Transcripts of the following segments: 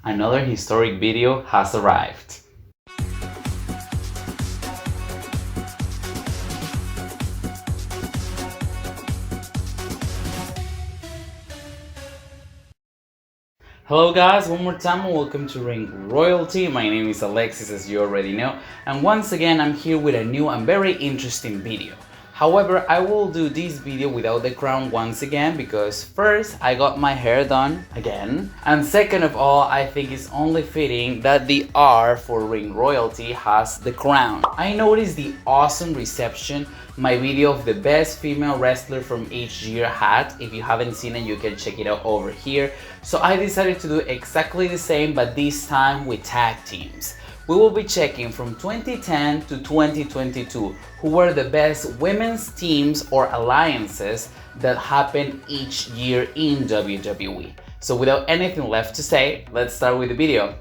Another historic video has arrived. Hello guys, one more time and welcome to Ring Royalty. My name is Alexis, as you already know, and once again I'm here with a new and very interesting video. However, I will do this video without the crown once again because first, I got my hair done again, and second of all, I think it's only fitting that the R for Ring Royalty has the crown. I noticed the awesome reception my video of the best female wrestler from each year had. If you haven't seen it, you can check it out over here. So I decided to do exactly the same, but this time with tag teams. We will be checking from 2010 to 2022 who were the best women's teams or alliances that happened each year in WWE. So without anything left to say, let's start with the video.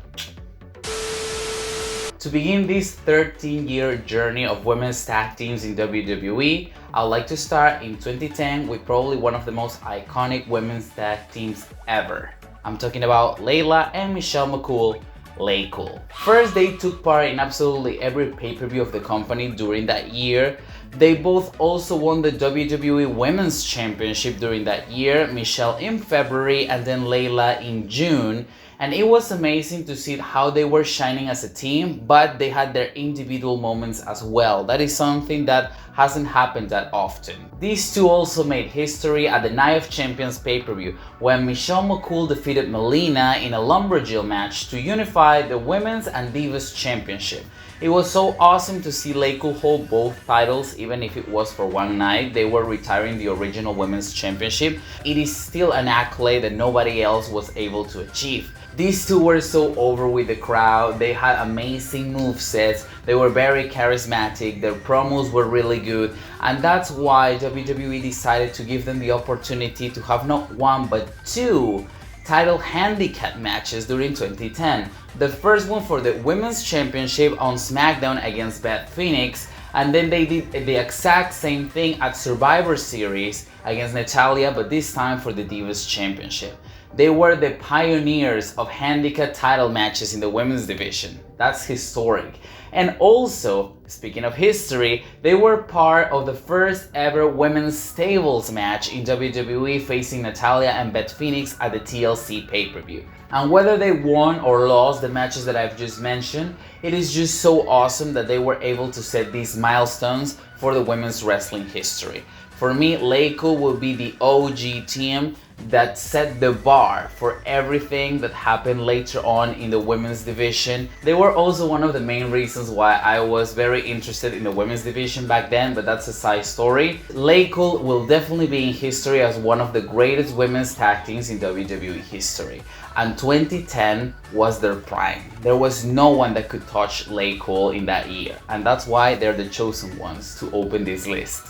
To begin this 13-year journey of women's tag teams in WWE, I'd like to start in 2010 with probably one of the most iconic women's tag teams ever. I'm talking about Layla and Michelle McCool, Lay Cool. First, they took part in absolutely every pay-per-view of the company during that year. They both also won the WWE Women's Championship during that year, Michelle in February and then Layla in June. And it was amazing to see how they were shining as a team, but they had their individual moments as well. That is something that hasn't happened that often. These two also made history at the Night of Champions pay-per-view when Michelle McCool defeated Melina in a Lumberjill match to unify the Women's and Divas Championship. It was so awesome to see Lay Cool hold both titles, even if it was for one night. They were retiring the original Women's Championship. It is still an accolade that nobody else was able to achieve. These two were so over with the crowd. They had amazing movesets, they were very charismatic, their promos were really good, and that's why WWE decided to give them the opportunity to have not one but two title handicap matches during 2010. The first one for the Women's Championship on SmackDown against Beth Phoenix, and then they did the exact same thing at Survivor Series against Natalya, but this time for the Divas Championship. They were the pioneers of handicap title matches in the women's division. That's historic. And also, speaking of history, they were part of the first ever women's stables match in WWE facing Natalya and Beth Phoenix at the TLC pay-per-view. And whether they won or lost the matches that I've just mentioned, it is just so awesome that they were able to set these milestones for the women's wrestling history. For me, Lay Cool will be the OG team that set the bar for everything that happened later on in the women's division. They were also one of the main reasons why I was very interested in the women's division back then, but that's a side story. Lay Cool will definitely be in history as one of the greatest women's tag teams in WWE history. And 2010 was their prime. There was no one that could touch Lay Cool in that year, and that's why they're the chosen ones to open this list.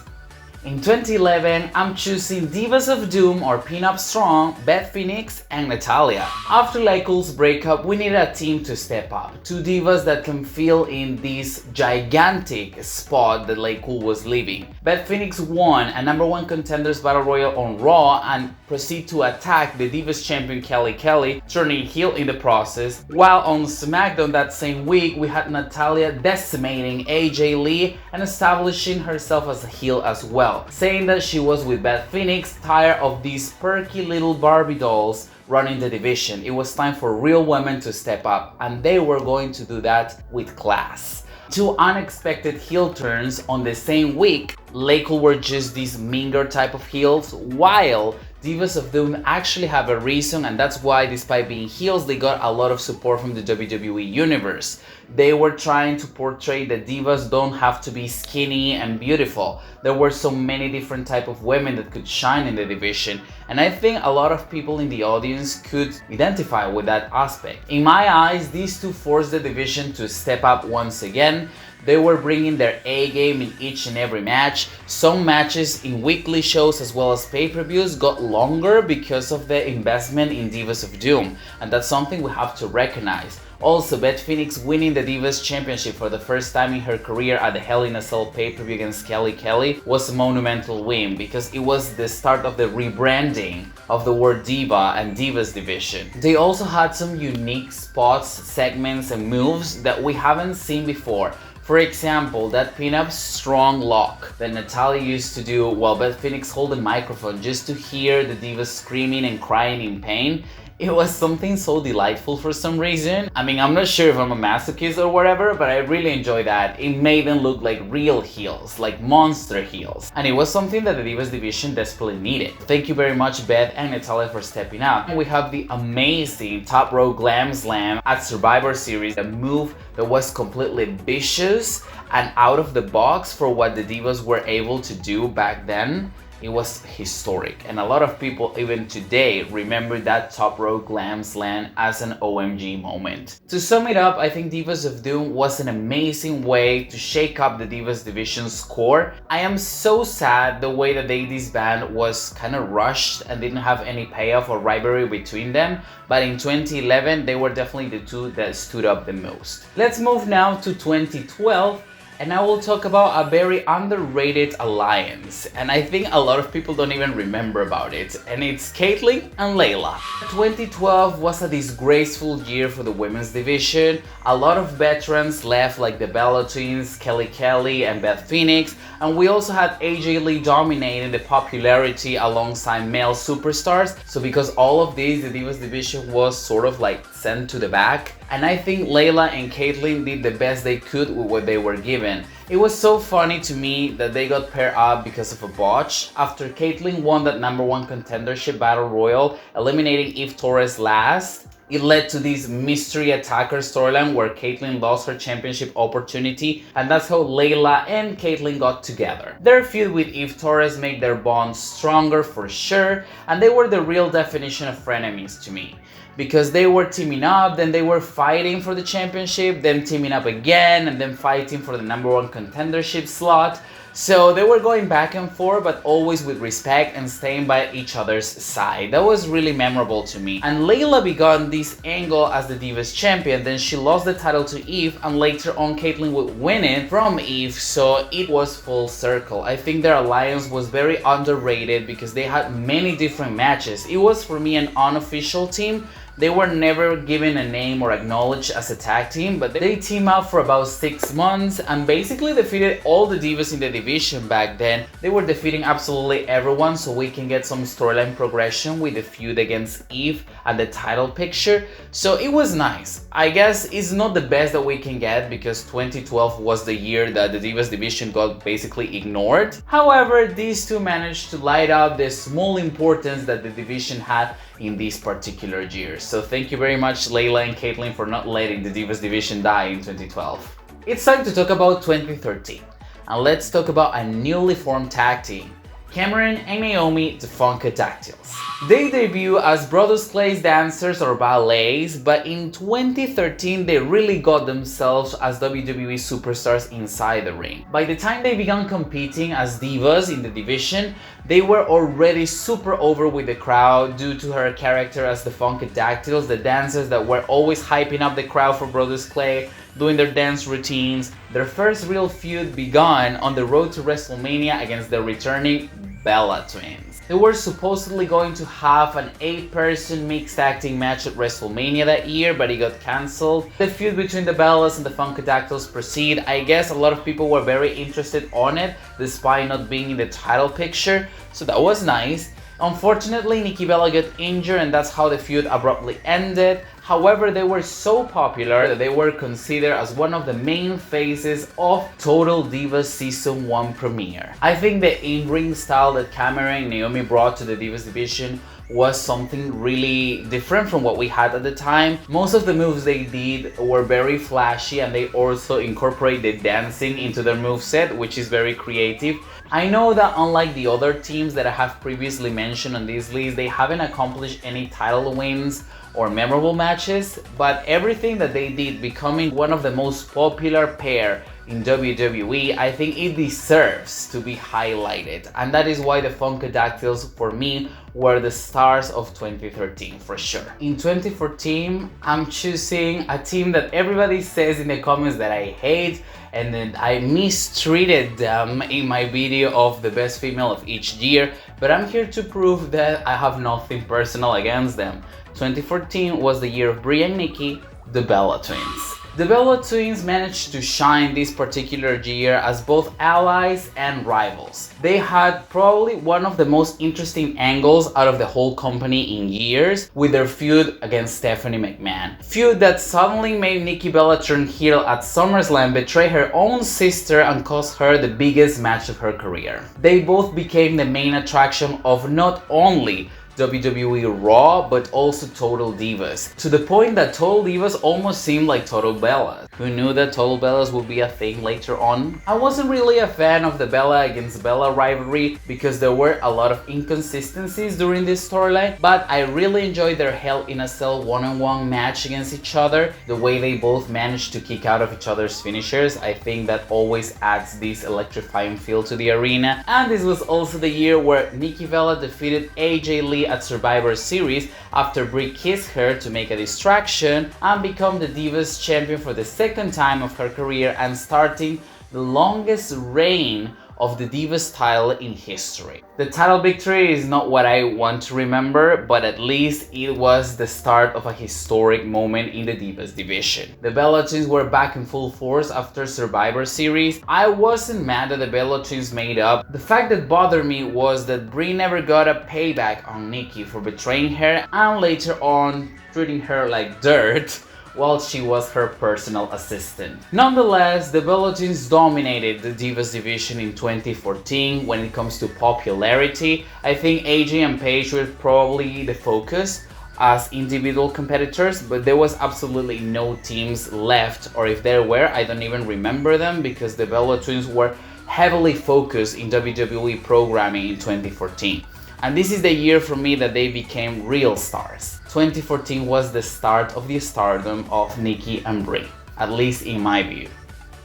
In 2011, I'm choosing Divas of Doom or Pin-Up Strong, Beth Phoenix and Natalya. After Lay Cool's breakup, we needed a team to step up. Two divas that can fill in this gigantic spot that Lay Cool was leaving. Beth Phoenix won a #1 Contenders Battle Royal on Raw and proceed to attack the Divas champion Kelly, turning heel in the process. While on SmackDown that same week, we had Natalya decimating AJ Lee and establishing herself as a heel as well, saying that she was with Beth Phoenix, tired of these perky little Barbie dolls running the division. It was time for real women to step up, and they were going to do that with class. Two unexpected heel turns on the same week. Lay Cool were just these meaner type of heels, while Divas of Doom actually have a reason, and that's why despite being heels, they got a lot of support from the WWE Universe. They were trying to portray that divas don't have to be skinny and beautiful. There were so many different type of women that could shine in the division, and I think a lot of people in the audience could identify with that aspect. In my eyes, these two forced the division to step up once again. They were bringing their A game in each and every match. Some matches in weekly shows as well as pay-per-views got longer because of the investment in Divas of Doom, and that's something we have to recognize. Also, Beth Phoenix winning the Divas Championship for the first time in her career at the Hell in a Cell pay-per-view against Kelly was a monumental win because it was the start of the rebranding of the word Diva and Divas division. They also had some unique spots, segments, and moves that we haven't seen before. For example, that pin-up strong lock that Natalya used to do while Beth Phoenix held the microphone just to hear the Divas screaming and crying in pain. It was something so delightful for some reason. I mean, I'm not sure if I'm a masochist or whatever, but I really enjoyed that. It made them look like real heels, like monster heels. And it was something that the Divas division desperately needed. Thank you very much, Beth and Natalya, for stepping up. And we have the amazing Top Rope Glam Slam at Survivor Series, a move that was completely vicious and out of the box for what the Divas were able to do back then. It was historic, and a lot of people even today remember that Top Rope Glam Slam as an OMG moment. To sum it up, I think Divas of Doom was an amazing way to shake up the Divas division's core. I am so sad the way that they disbanded was kind of rushed and didn't have any payoff or rivalry between them, but in 2011 they were definitely the two that stood up the most. Let's move now to 2012. And I will talk about a very underrated alliance, and I think a lot of people don't even remember about it, and it's Kaitlyn and Layla. 2012 was a disgraceful year for the women's division. A lot of veterans left, like the Bella Twins, Kelly and Beth Phoenix, and we also had AJ Lee dominating the popularity alongside male superstars. So because all of these, the Divas division was sort of like sent to the back. And I think Layla and Kaitlyn did the best they could with what they were given. It was so funny to me that they got paired up because of a botch. After Kaitlyn won that #1 contendership battle royal, eliminating Eve Torres last, it led to this mystery attacker storyline where Kaitlyn lost her championship opportunity, and that's how Layla and Kaitlyn got together. Their feud with Eve Torres made their bond stronger for sure, and they were the real definition of frenemies to me. Because they were teaming up, then they were fighting for the championship, then teaming up again, and then fighting for the #1 contendership slot. So they were going back and forth, but always with respect and staying by each other's side. That was really memorable to me. And Layla began this angle as the Divas champion, then she lost the title to Eve, and later on Kaitlyn would win it from Eve, so it was full circle. I think their alliance was very underrated because they had many different matches. It was for me an unofficial team. They were never given a name or acknowledged as a tag team, but they teamed up for about 6 months and basically defeated all the Divas in the division back then. They were defeating absolutely everyone, so we can get some storyline progression with the feud against Eve and the title picture. So it was nice. I guess it's not the best that we can get because 2012 was the year that the Divas division got basically ignored. However, these two managed to light up the small importance that the division had in these particular years. So thank you very much, Layla and Kaitlyn, for not letting the Divas division die in 2012. It's time to talk about 2013, and let's talk about a newly formed tag team, Cameron and Naomi, the Funkadactyls. They debut as Brodus Clay's dancers or ballets, but in 2013 they really got themselves as WWE superstars inside the ring. By the time they began competing as divas in the division, they were already super over with the crowd due to her character as the Funkadactyls, the dancers that were always hyping up the crowd for Brodus Clay, doing their dance routines. Their first real feud began on the road to WrestleMania against the returning Bella Twins. They were supposedly going to have an 8-person mixed tag team match at WrestleMania that year, but it got cancelled. The feud between the Bellas and the Funkadactyls proceed. I guess a lot of people were very interested on it, despite not being in the title picture, so that was nice. Unfortunately, Nikki Bella got injured and that's how the feud abruptly ended. However, they were so popular that they were considered as one of the main faces of Total Divas Season 1 premiere. I think the in-ring style that Cameron and Naomi brought to the Divas division was something really different from what we had at the time. Most of the moves they did were very flashy and they also incorporated dancing into their moveset, which is very creative. I know that unlike the other teams that I have previously mentioned on this list, they haven't accomplished any title wins or memorable matches, but everything that they did becoming one of the most popular pair in WWE, I think it deserves to be highlighted, and that is why the Funkadactyls for me were the stars of 2013 for sure. In 2014, I'm choosing a team that everybody says in the comments that I hate and then I mistreated them in my video of the best female of each year, but I'm here to prove that I have nothing personal against them. 2014 was the year of Brie and Nikki, the Bella Twins. The Bella Twins managed to shine this particular year as both allies and rivals. They had probably one of the most interesting angles out of the whole company in years with their feud against Stephanie McMahon. Feud that suddenly made Nikki Bella turn heel at SummerSlam, betray her own sister and cost her the biggest match of her career. They both became the main attraction of not only WWE Raw, but also Total Divas, to the point that Total Divas almost seemed like Total Bellas. Who knew that Total Bellas would be a thing later on? I wasn't really a fan of the Bella against Bella rivalry because there were a lot of inconsistencies during this storyline, but I really enjoyed their Hell in a Cell one-on-one match against each other. The way they both managed to kick out of each other's finishers, I think that always adds this electrifying feel to the arena. And this was also the year where Nikki Bella defeated AJ Lee at Survivor Series after Brie kissed her to make a distraction and become the Divas champion for the second time of her career and starting the longest reign of the Divas title in history. The title victory is not what I want to remember, but at least it was the start of a historic moment in the Divas division. The Bella Twins were back in full force after Survivor Series. I wasn't mad that the Bella Twins made up. The fact that bothered me was that Brie never got a payback on Nikki for betraying her and later on treating her like dirt while she was her personal assistant. Nonetheless, the Bella Twins dominated the Divas division in 2014 when it comes to popularity. I think AJ and Paige were probably the focus as individual competitors, but there was absolutely no teams left, or if there were, I don't even remember them because the Bella Twins were heavily focused in WWE programming in 2014. And this is the year for me that they became real stars. 2014 was the start of the stardom of Nikki and Brie, at least in my view.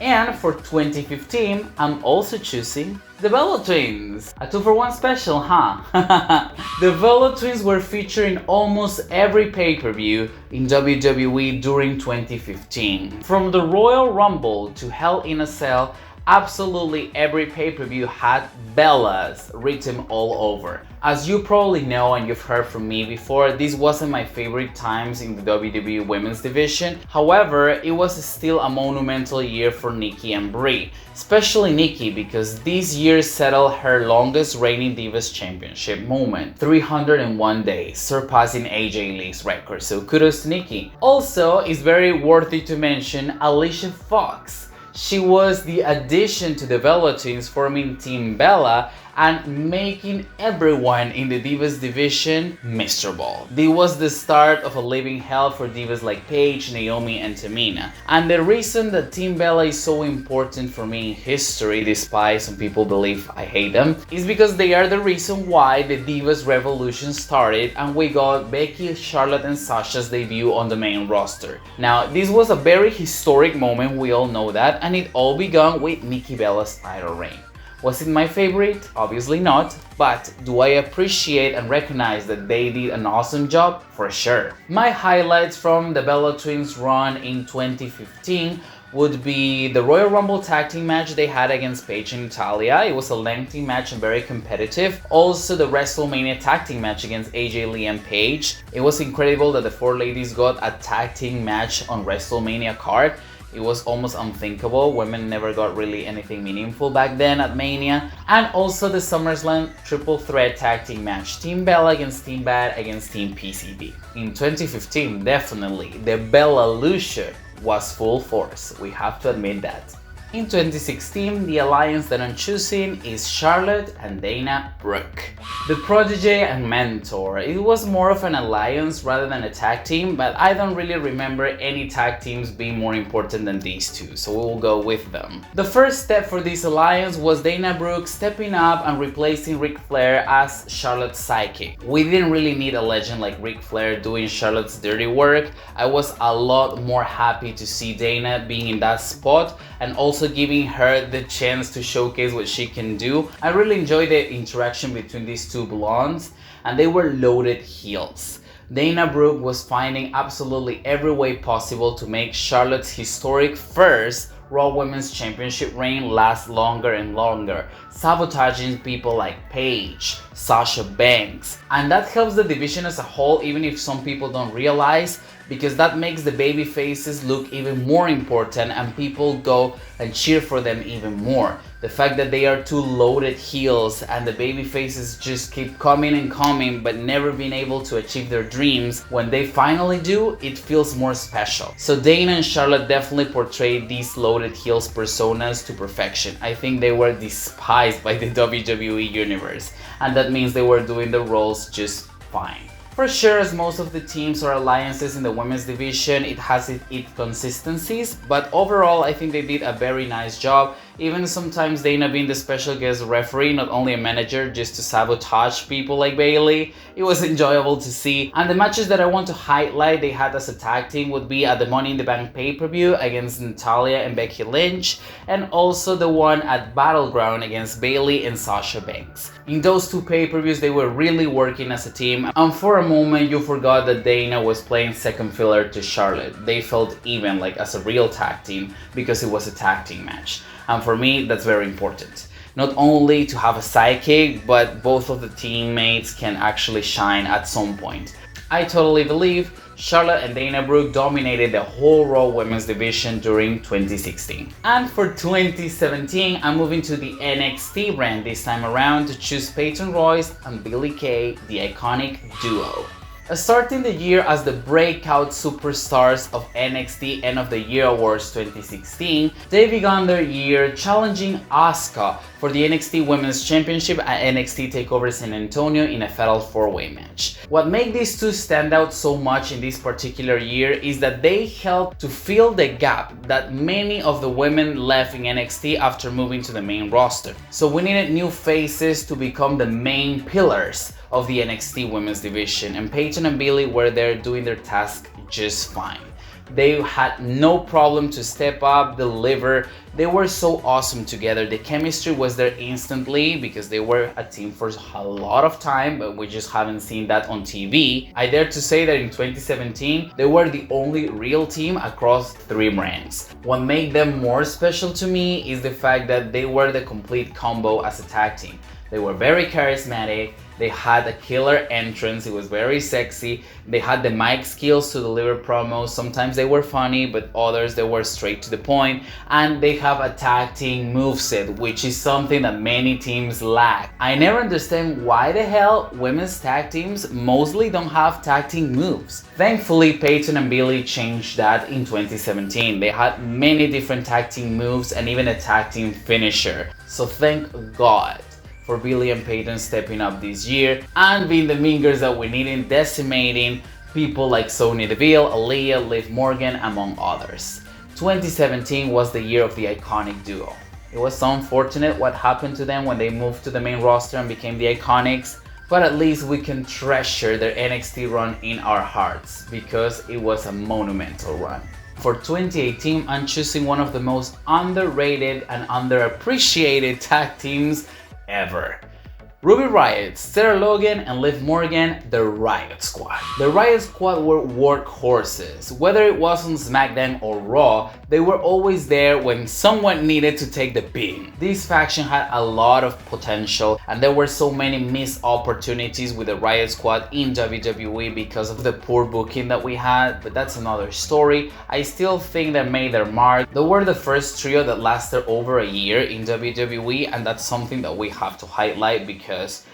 And for 2015, I'm also choosing the Bella Twins. A 2-for-1 special, huh? The Bella Twins were featured in almost every pay-per-view in WWE during 2015. From the Royal Rumble to Hell in a Cell, absolutely every pay-per-view had Bellas written all over. As you probably know and you've heard from me before, this wasn't my favorite times in the WWE Women's Division. However, it was still a monumental year for Nikki and Brie. Especially Nikki, because this year settled her longest reigning Divas Championship moment, 301 days, surpassing AJ Lee's record, so kudos to Nikki. Also, it's very worthy to mention Alicia Fox. She was the addition to the Bella Twins, forming Team Bella and making everyone in the Divas division miserable. This was the start of a living hell for divas like Paige, Naomi, and Tamina. And the reason that Team Bella is so important for me in history, despite some people believe I hate them, is because they are the reason why the Divas revolution started and we got Becky, Charlotte, and Sasha's debut on the main roster. Now, this was a very historic moment, we all know that, and it all began with Nikki Bella's title reign. Was it my favorite? Obviously not, but do I appreciate and recognize that they did an awesome job? For sure. My highlights from the Bella Twins run in 2015 would be the Royal Rumble tag team match they had against Paige and Natalya. It was a lengthy match and very competitive. Also the WrestleMania tag team match against AJ Lee and Paige. It was incredible that the four ladies got a tag team match on WrestleMania card. It was almost unthinkable. Women never got really anything meaningful back then at Mania. And also the SummerSlam triple threat tag team match. Team Bella against Team Bad against Team PCB. In 2015, definitely, the Bella-lution was full force. We have to admit that. In 2016, the alliance that I'm choosing is Charlotte and Dana Brooke. The protege and mentor. It was more of an alliance rather than a tag team, but I don't really remember any tag teams being more important than these two, so we will go with them. The first step for this alliance was Dana Brooke stepping up and replacing Ric Flair as Charlotte's sidekick. We didn't really need a legend like Ric Flair doing Charlotte's dirty work. I was a lot more happy to see Dana being in that spot and also also giving her the chance to showcase what she can do. I really enjoyed the interaction between these two blondes, and they were loaded heels. Dana Brooke was finding absolutely every way possible to make Charlotte's historic first Raw Women's Championship reign last longer and longer, sabotaging people like Paige, Sasha Banks, and that helps the division as a whole, even if some people don't realize, because that makes the baby faces look even more important and people go and cheer for them even more. The fact that they are two loaded heels and the baby faces just keep coming and coming but never being able to achieve their dreams, when they finally do, it feels more special. So Dana and Charlotte definitely portrayed these loaded heels personas to perfection. I think they were despised by the WWE universe, and that means they were doing the roles just fine. For sure, as most of the teams or alliances in the women's division, it has its inconsistencies, but overall I think they did a very nice job. Even sometimes Dana being the special guest referee, not only a manager, just to sabotage people like Bayley. It was enjoyable to see. And the matches that I want to highlight they had as a tag team would be at the Money in the Bank pay-per-view against Natalya and Becky Lynch, and also the one at Battleground against Bayley and Sasha Banks. In those two pay-per-views they were really working as a team, and for a moment you forgot that Dana was playing second fiddler to Charlotte. They felt even, like as a real tag team, because it was a tag team match. And for me, that's very important. Not only to have a sidekick, but both of the teammates can actually shine at some point. I totally believe Charlotte and Dana Brooke dominated the whole Raw Women's division during 2016. And for 2017, I'm moving to the NXT brand this time around to choose Peyton Royce and Billie Kay, the iconic duo. Starting the year as the breakout superstars of NXT End of the Year Awards 2016, they began their year challenging Asuka for the NXT Women's Championship at NXT TakeOver San Antonio in a Fatal 4-Way match. What made these two stand out so much in this particular year is that they helped to fill the gap that many of the women left in NXT after moving to the main roster. So we needed new faces to become the main pillars of the NXT Women's division, and Peyton and Billie were there doing their task just fine. They had no problem to step up, deliver. They were so awesome together. The chemistry was there instantly because they were a team for a lot of time, but we just haven't seen that on TV. I dare to say that in 2017, they were the only real team across 3 brands. What made them more special to me is the fact that they were the complete combo as a tag team. They were very charismatic, they had a killer entrance, it was very sexy, they had the mic skills to deliver promos. Sometimes they were funny, but others they were straight to the point, and they have a tag team moveset, which is something that many teams lack. I never understand why the hell women's tag teams mostly don't have tag team moves. Thankfully, Peyton and Billie changed that in 2017. They had many different tag team moves and even a tag team finisher. So thank God for Billie and Peyton stepping up this year and being the mingers that we needed, decimating people like Sonya Deville, Aaliyah, Liv Morgan, among others. 2017 was the year of the iconic duo. It was so unfortunate what happened to them when they moved to the main roster and became the Iconics, but at least we can treasure their NXT run in our hearts because it was a monumental run. For 2018, I'm choosing one of the most underrated and underappreciated tag teams ever. Ruby Riott, Sarah Logan, and Liv Morgan, the Riott Squad. The Riott Squad were workhorses. Whether it was on SmackDown or Raw, they were always there when someone needed to take the beating. This faction had a lot of potential, and there were so many missed opportunities with the Riott Squad in WWE because of the poor booking that we had, but that's another story. I still think they made their mark. They were the first trio that lasted over a year in WWE, and that's something that we have to highlight because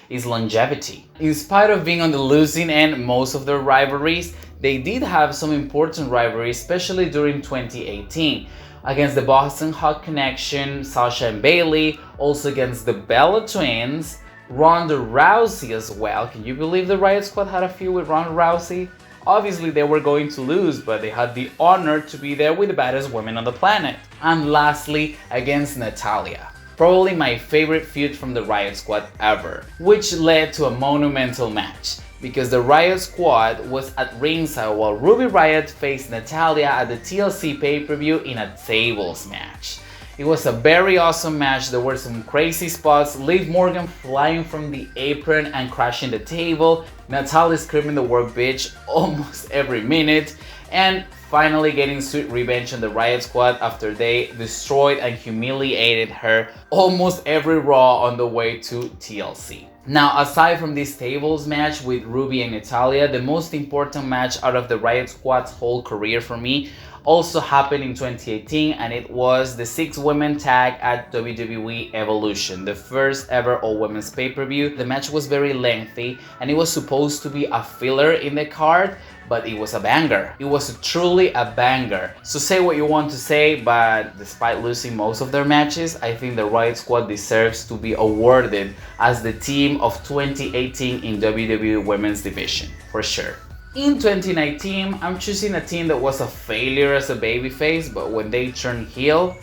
is longevity. In spite of being on the losing end most of their rivalries, they did have some important rivalries, especially during 2018 against the Boston Hot Connection, Sasha and Bayley, also against the Bella Twins, Ronda Rousey as well. Can you believe the Riott Squad had a feud with Ronda Rousey? Obviously they were going to lose, but they had the honor to be there with the baddest women on the planet. And lastly, against Natalya. Probably my favorite feud from the Riott Squad ever, which led to a monumental match because the Riott Squad was at ringside while Ruby Riott faced Natalya at the TLC pay-per-view in a tables match. It was a very awesome match. There were some crazy spots. Liv Morgan flying from the apron and crashing the table. Natalya screaming the word bitch almost every minute. And finally getting sweet revenge on the Riot Squad after they destroyed and humiliated her almost every Raw on the way to TLC. Now, aside from this tables match with Ruby and Natalya, the most important match out of the Riot Squad's whole career for me also happened in 2018, and it was the 6 women tag at WWE Evolution, the first ever all-women's pay-per-view. The match was very lengthy and it was supposed to be a filler in the card, but it was a banger. It was truly a banger. So say what you want to say, but despite losing most of their matches, I think the Riot Squad deserves to be awarded as the team of 2018 in WWE Women's Division, for sure. In 2019, I'm choosing a team that was a failure as a babyface, but when they turned heel,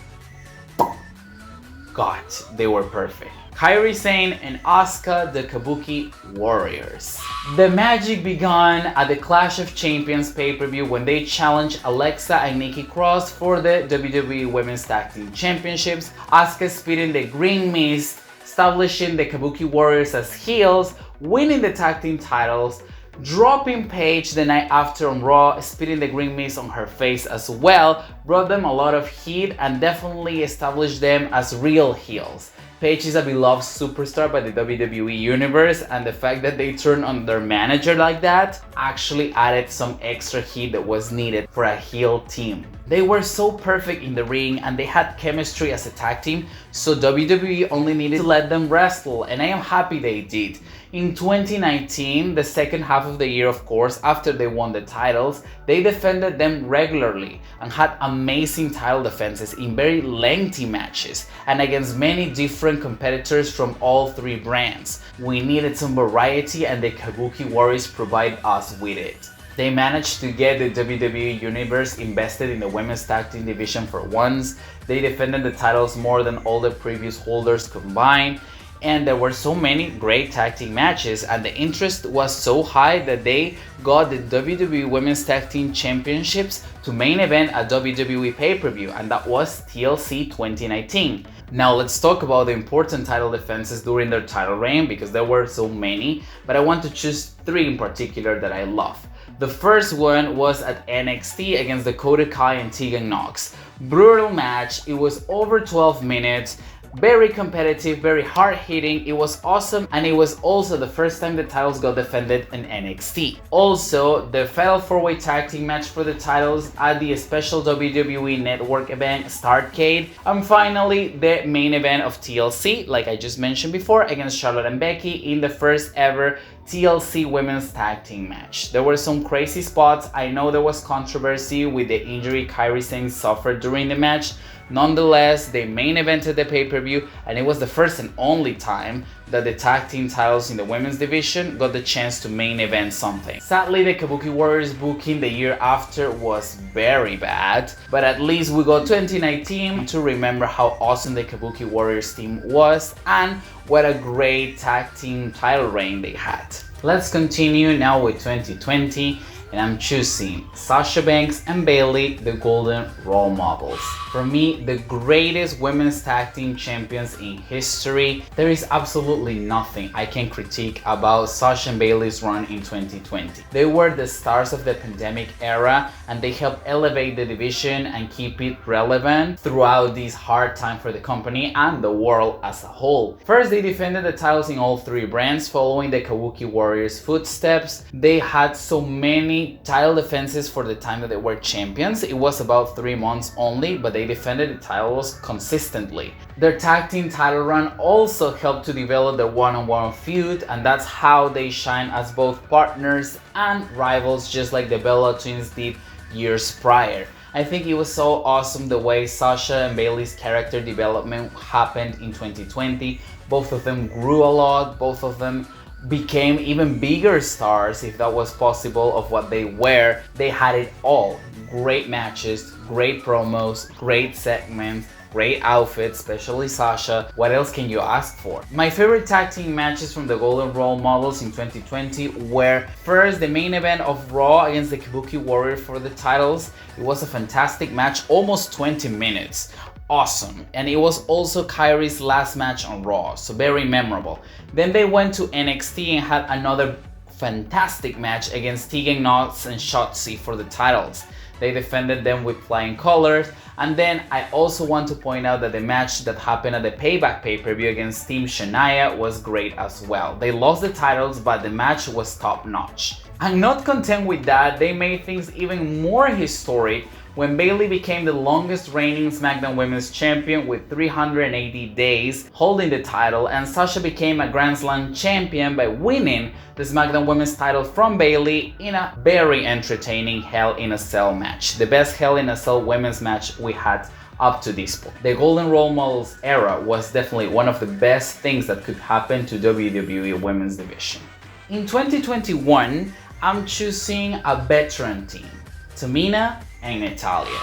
God, they were perfect. Kairi Sane and Asuka, the Kabuki Warriors. The magic began at the Clash of Champions pay-per-view when they challenged Alexa and Nikki Cross for the WWE Women's Tag Team Championships. Asuka spitting the green mist, establishing the Kabuki Warriors as heels, winning the tag team titles, dropping Paige the night after on Raw, spitting the green mist on her face as well, brought them a lot of heat and definitely established them as real heels. Paige is a beloved superstar by the WWE Universe, and the fact that they turned on their manager like that actually added some extra heat that was needed for a heel team. They were so perfect in the ring and they had chemistry as a tag team, so WWE only needed to let them wrestle, and I am happy they did. In 2019, the second half of the year, of course, after they won the titles, they defended them regularly and had amazing title defenses in very lengthy matches and against many different competitors from all 3 brands. We needed some variety and the Kabuki Warriors provide us with it. They managed to get the WWE Universe invested in the women's tag team division for once. They defended the titles more than all the previous holders combined, and there were so many great tag team matches, and the interest was so high that they got the WWE Women's Tag Team Championships to main event at WWE pay-per-view, and that was TLC 2019. Now let's talk about the important title defenses during their title reign, because there were so many, but I want to choose 3 in particular that I love. The first one was at NXT against Dakota Kai and Tegan Nox. Brutal match, it was over 12 minutes, very competitive, very hard-hitting, it was awesome, and it was also the first time the titles got defended in NXT. Also, the Fatal 4-Way Tag Team match for the titles at the special WWE Network event Starrcade, and finally the main event of TLC, like I just mentioned before, against Charlotte and Becky in the first ever TLC Women's Tag Team match. There were some crazy spots. I know there was controversy with the injury Kairi Sane suffered during the match. Nonetheless, they main evented the pay-per-view, and it was the first and only time that the tag team titles in the women's division got the chance to main event something. Sadly, the Kabuki Warriors booking the year after was very bad, but at least we got 2019 to remember how awesome the Kabuki Warriors team was and what a great tag team title reign they had. Let's continue now with 2020, and I'm choosing Sasha Banks and Bayley, the golden role models. For me, the greatest women's tag team champions in history. There is absolutely nothing I can critique about Sasha and Bayley's run in 2020. They were the stars of the pandemic era, and they helped elevate the division and keep it relevant throughout this hard time for the company and the world as a whole. First, they defended the titles in all 3 brands, following the Kabuki Warriors' footsteps. They had so many title defenses for the time that they were champions. It was about 3 months only, but they defended the titles consistently. Their tag team title run also helped to develop their one-on-one feud, and that's how they shine as both partners and rivals, just like the Bella Twins did years prior. I think it was so awesome the way Sasha and Bayley's character development happened in 2020. Both of them grew a lot, both of them became even bigger stars, if that was possible, of what they were. They had it all. Great matches, great promos, great segments, great outfits, especially Sasha. What else can you ask for? My favorite tag team matches from the Golden Role Models in 2020 were first the main event of Raw against the Kabuki Warriors for the titles. It was a fantastic match, almost 20 minutes. awesome. And it was also Kairi's last match on Raw, so very memorable. Then they went to NXT and had another fantastic match against Tegan Nox and Shotzi for the titles. They defended them with flying colors. And then I also want to point out that the match that happened at the Payback pay-per-view against Team Shania was great as well. They lost the titles, but the match was top-notch. And not content with that, they made things even more historic when Bayley became the longest reigning SmackDown Women's Champion with 380 days holding the title, and Sasha became a Grand Slam champion by winning the SmackDown Women's title from Bayley in a very entertaining Hell in a Cell match. The best Hell in a Cell women's match we had up to this point. The Golden Role Models era was definitely one of the best things that could happen to WWE Women's Division. In 2021, I'm choosing a veteran team, Tamina and Natalya.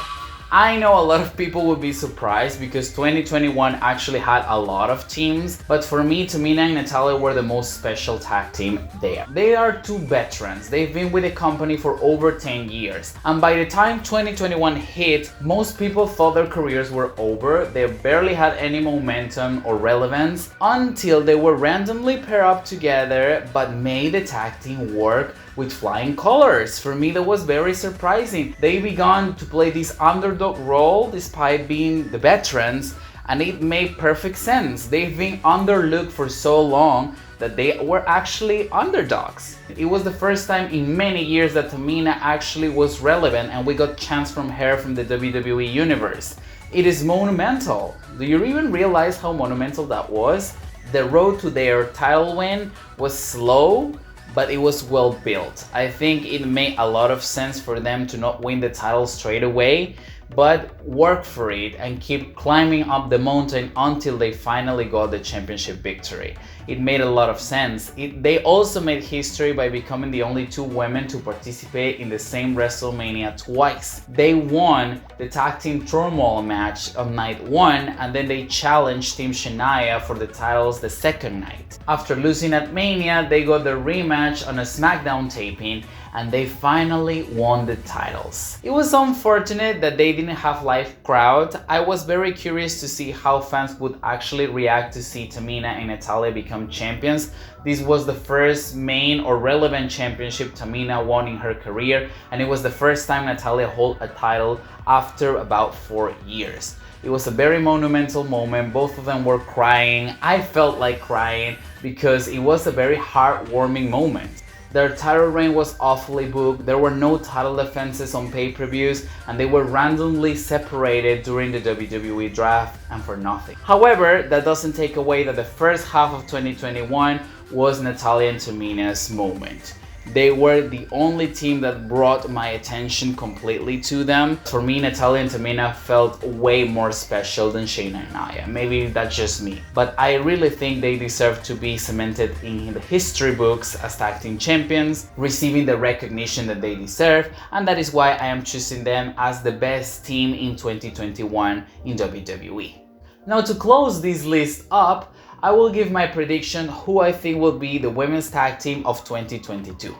I know a lot of people would be surprised because 2021 actually had a lot of teams, but for me, Tamina and Natalya were the most special tag team there. They are two veterans. They've been with the company for over 10 years. And by the time 2021 hit, most people thought their careers were over. They barely had any momentum or relevance until they were randomly paired up together but made the tag team work with flying colors. For me, that was very surprising. They began to play this underdog role despite being the veterans, and it made perfect sense. They've been underlooked for so long that they were actually underdogs. It was the first time in many years that Tamina actually was relevant, and we got chance from her from the WWE Universe. It is monumental. Do you even realize how monumental that was? The road to their title win was slow, but it was well built. I think it made a lot of sense for them to not win the title straight away, but work for it and keep climbing up the mountain until they finally got the championship victory. It made a lot of sense. They also made history by becoming the only two women to participate in the same WrestleMania twice. They won the tag team turmoil match on night one, and then they challenged Team Shania for the titles the second night. After losing at Mania, they got the rematch on a SmackDown taping, and they finally won the titles. It was unfortunate that they didn't have live crowd. I was very curious to see how fans would actually react to see Tamina and Natalya become champions. This was the first main or relevant championship Tamina won in her career, and it was the first time Natalya held a title after about 4 years. It was a very monumental moment. Both of them were crying. I felt like crying because it was a very heartwarming moment. Their title reign was awfully booked. There were no title defenses on pay-per-views, and they were randomly separated during the WWE draft and for nothing. However, that doesn't take away that the first half of 2021 was Natalya and Tamina's moment. They were the only team that brought my attention completely to them. For me, Natalya and Tamina felt way more special than Shayna and Nia. Maybe that's just me. But I really think they deserve to be cemented in the history books as tag team champions, receiving the recognition that they deserve, and that is why I am choosing them as the best team in 2021 in WWE. Now, to close this list up, I will give my prediction who I think will be the women's tag team of 2022.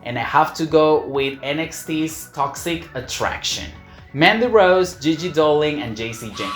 And I have to go with NXT's Toxic Attraction. Mandy Rose, Gigi Dolin, and Jacy Jayne.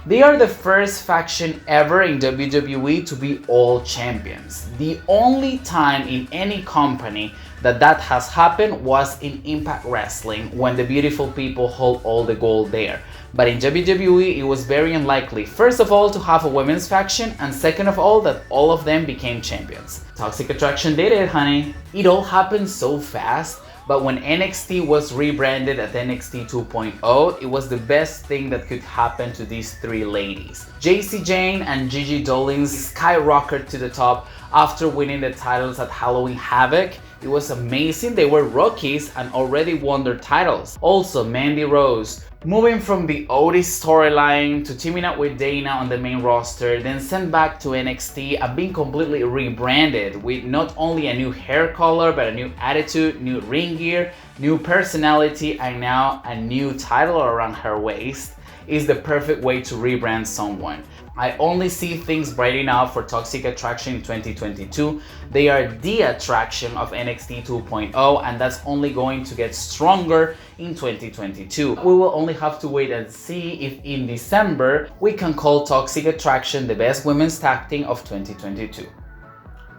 They are the first faction ever in WWE to be all champions. The only time in any company that has happened was in Impact Wrestling, when the beautiful people hold all the gold there. But in WWE, it was very unlikely, first of all, to have a women's faction, and second of all, that all of them became champions. Toxic Attraction did it, honey. It all happened so fast, but when NXT was rebranded as NXT 2.0, it was the best thing that could happen to these three ladies. Jacy Jayne and Gigi Dolin skyrocketed to the top after winning the titles at Halloween Havoc. It was amazing. They were rookies and already won their titles. Also, Mandy Rose, moving from the Otis storyline to teaming up with Dana on the main roster, then sent back to NXT and being completely rebranded with not only a new hair color, but a new attitude, new ring gear, new personality, and now a new title around her waist, is the perfect way to rebrand someone. I only see things brightening up for Toxic Attraction in 2022. They are the attraction of NXT 2.0, and that's only going to get stronger in 2022. We will only have to wait and see if in December we can call Toxic Attraction the best women's tag team of 2022.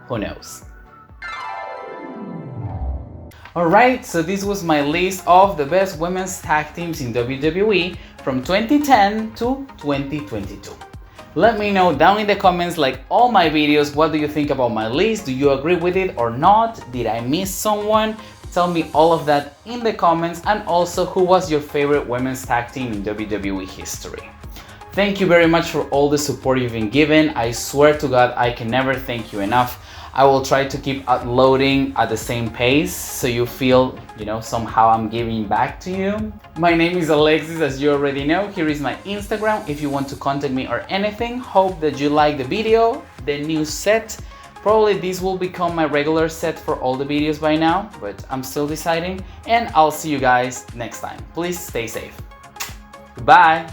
Who knows? Alright, so this was my list of the best women's tag teams in WWE from 2010 to 2022. Let me know down in the comments, like all my videos, what do you think about my list? Do you agree with it or not? Did I miss someone? Tell me all of that in the comments, and also who was your favorite women's tag team in WWE history. Thank you very much for all the support you've been given. I swear to God, I can never thank you enough. I will try to keep uploading at the same pace so you feel, somehow I'm giving back to you. My name is Alexis, as you already know. Here is my Instagram if you want to contact me or anything. Hope that you like the video, the new set. Probably this will become my regular set for all the videos by now, but I'm still deciding. And I'll see you guys next time. Please stay safe. Goodbye.